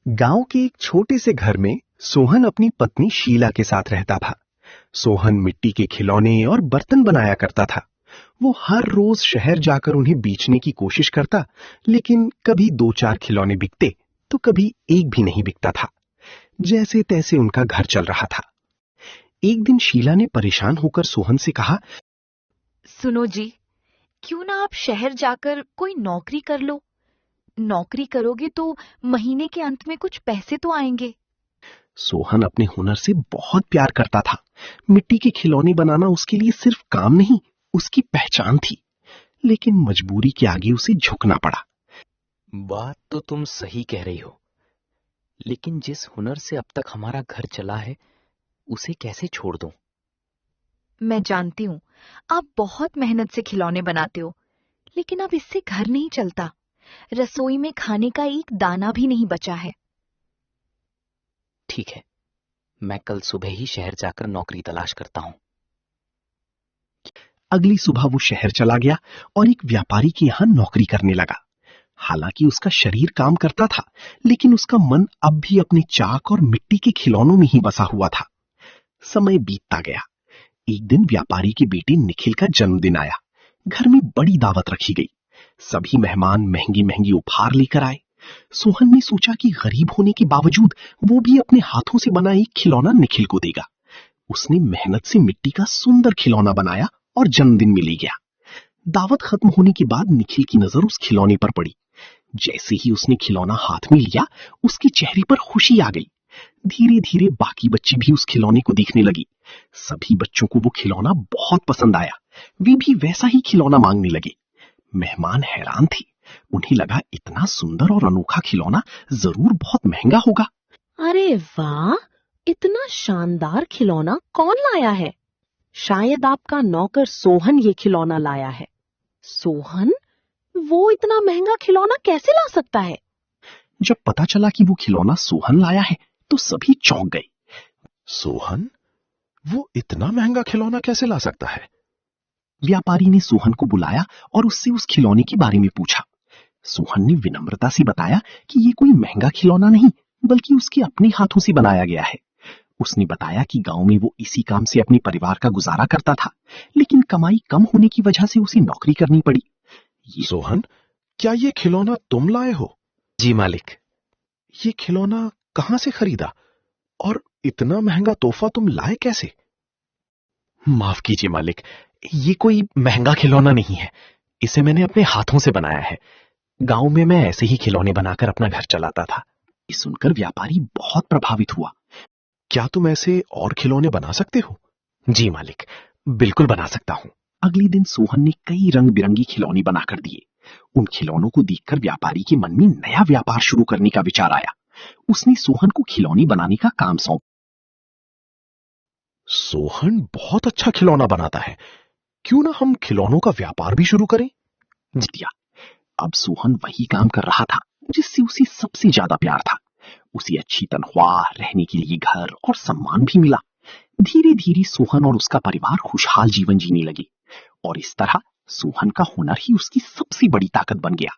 गांव के एक छोटे से घर में सोहन अपनी पत्नी शीला के साथ रहता था। सोहन मिट्टी के खिलौने और बर्तन बनाया करता था। वो हर रोज शहर जाकर उन्हें बेचने की कोशिश करता, लेकिन कभी 2-4 खिलौने बिकते तो कभी एक भी नहीं बिकता था। जैसे तैसे उनका घर चल रहा था। एक दिन शीला ने परेशान होकर सोहन से कहा, सुनो जी, क्यों ना आप शहर जाकर कोई नौकरी कर लो। नौकरी करोगे तो महीने के अंत में कुछ पैसे तो आएंगे। सोहन अपने हुनर से बहुत प्यार करता था। मिट्टी के खिलौने बनाना उसके लिए सिर्फ काम नहीं, उसकी पहचान थी। लेकिन मजबूरी के आगे उसे झुकना पड़ा। बात तो तुम सही कह रही हो, लेकिन जिस हुनर से अब तक हमारा घर चला है उसे कैसे छोड़ दूं? मैं जानती हूँ आप बहुत मेहनत से खिलौने बनाते हो, लेकिन अब इससे घर नहीं चलता। रसोई में खाने का एक दाना भी नहीं बचा है। ठीक है, मैं कल सुबह ही शहर जाकर नौकरी तलाश करता हूं। अगली सुबह वो शहर चला गया और एक व्यापारी के यहां नौकरी करने लगा। हालांकि उसका शरीर काम करता था, लेकिन उसका मन अब भी अपने चाक और मिट्टी के खिलौनों में ही बसा हुआ था। समय बीतता गया। एक दिन व्यापारी के बेटे निखिल का जन्मदिन आया। घर में बड़ी दावत रखी गई। सभी मेहमान महंगी महंगी उपहार लेकर आए। सोहन ने सोचा कि गरीब होने के बावजूद वो भी अपने हाथों से बना एक खिलौना निखिल को देगा। उसने मेहनत से मिट्टी का सुंदर खिलौना बनाया और जन्मदिन में ले गया। दावत खत्म होने के बाद निखिल की नजर उस खिलौने पर पड़ी। जैसे ही उसने खिलौना हाथ में लिया, उसके चेहरे पर खुशी आ गई। धीरे धीरे बाकी बच्चे भी उस खिलौने को देखने लगे। सभी बच्चों को वो खिलौना बहुत पसंद आया। वे भी वैसा ही खिलौना मांगने लगे। मेहमान हैरान थे। उन्हें लगा इतना सुंदर और अनोखा खिलौना जरूर बहुत महंगा होगा। अरे वाह, इतना शानदार खिलौना कौन लाया है? शायद आपका नौकर सोहन ये खिलौना लाया है। सोहन, वो इतना महंगा खिलौना कैसे ला सकता है? जब पता चला कि वो खिलौना सोहन लाया है तो सभी चौंक गए। सोहन, वो इतना महंगा खिलौना कैसे ला सकता है? व्यापारी ने सोहन को बुलाया और उससे उस खिलौने के बारे में पूछा। सोहन ने विनम्रता से बताया कि ये कोई महंगा खिलौना नहीं, बल्कि उसके अपने हाथों से बनाया गया है। उसने बताया कि गांव में वो इसी काम से अपने परिवार का गुजारा करता था, लेकिन कमाई कम होने की वजह से उसे नौकरी करनी पड़ी। सोहन, क्या ये खिलौना तुम लाए हो? जी मालिक। ये खिलौना कहां से खरीदा और इतना महंगा तोहफा तुम लाए कैसे? माफ कीजिए मालिक, ये कोई महंगा खिलौना नहीं है। इसे मैंने अपने हाथों से बनाया है। गांव में मैं ऐसे ही खिलौने बनाकर अपना घर चलाता था। ये सुनकर व्यापारी बहुत प्रभावित हुआ। क्या तुम ऐसे और खिलौने बना सकते हो? जी मालिक, बिल्कुल बना सकता हूं। अगले दिन सोहन ने कई रंग बिरंगी खिलौने बनाकर दिए। उन खिलौनों को देखकर व्यापारी के मन में नया व्यापार शुरू करने का विचार आया। उसने सोहन को खिलौने बनाने का काम सौंपा। सोहन बहुत अच्छा खिलौना बनाता है, क्यों ना हम खिलौनों का व्यापार भी शुरू करें? जिया, अब सोहन वही काम कर रहा था जिससे उसे सबसे ज्यादा प्यार था। उसे अच्छी तनख्वाह, रहने के लिए घर और सम्मान भी मिला। धीरे धीरे सोहन और उसका परिवार खुशहाल जीवन जीने लगे और इस तरह सोहन का हुनर ही उसकी सबसे बड़ी ताकत बन गया।